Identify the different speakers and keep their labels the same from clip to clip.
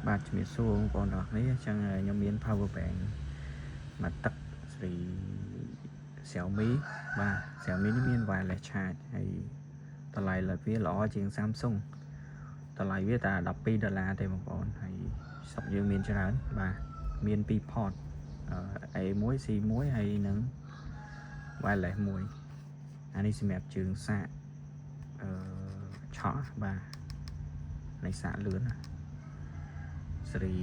Speaker 1: បាទជំរាបសួរបងប្អូនទាំងអស់គ្នាចឹងខ្ញុំមាន power bank មកទឹកស្រី Xiaomi បាទ Xiaomi នេះមាន wireless charge ហើយតម្លៃលើវាល្អជាង Samsung តម្លៃវាតែ$12ទេបងប្អូនហើយស្រុកយើងមានច្រើនបាទមាន2 port A1 C1 ហើយនឹង wireless មួយអានេះសម្រាប់ជើងសាកឆក់បាទនៃសាកលឿនណាសេរី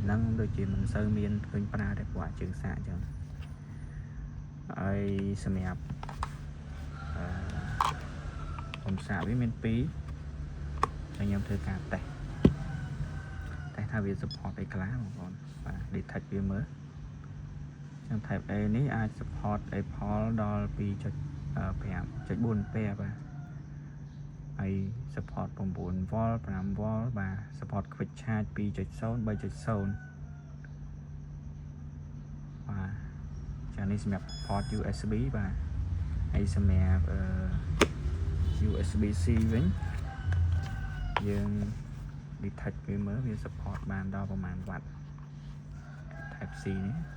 Speaker 1: ហ្នឹងដូចជាមិនសូវមានឃើញប្រើតែព្រោះជើងសាកអញ្ចឹងហើយសម្រាប់ខ្ញុំសាកវាមាន2ហើយខ្ញុំធ្វើការតេស្តថាវា support អីខ្លះបងប្អូនបាទ detect វាមើលចឹង type A នេះអាច support Apple ដល់ 2.5.4 ampere បាទហើយ support 9V 5V បាទ support quick charge 2.0 3.0 បាទចានេះសម្រាប់ port USB បាទហើយសម្រាប់USB-C វិញយើង detect វាមើលវា support បានដល់ប្រមាណ watt type C នេះ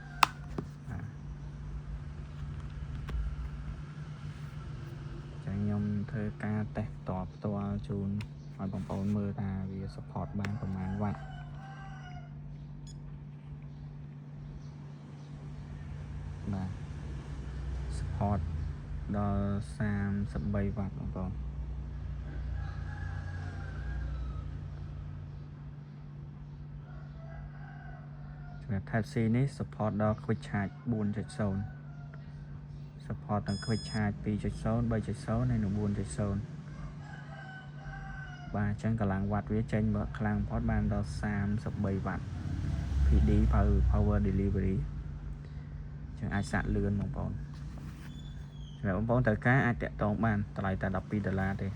Speaker 1: ខ្ញុំធ្វើការតេស្តផ្ទាល់ជូនឲ្យបងប្អូនមើលថាវា support បានប្រមាណ watt បាទ support ដល់33 watt បងប្អូនសម្រាប់ Type C នេះ support ដល់ Quick Charge 4.0 support ទាំង Quick Charge 2.0 3.0 ហើយនិង 4.0 បាទអញ្ចឹងកម្លាំងវ៉ាត់វាចេញមកខ្លាំងបំផុតបានដល់33វ៉ាត់ PD power delivery អញ្ចឹងអាចសាកលឿនបងប្អូនសម្រាប់បងប្អូនត្រូវការអាចតាក់ទងបានតម្លៃតែ$12ទេ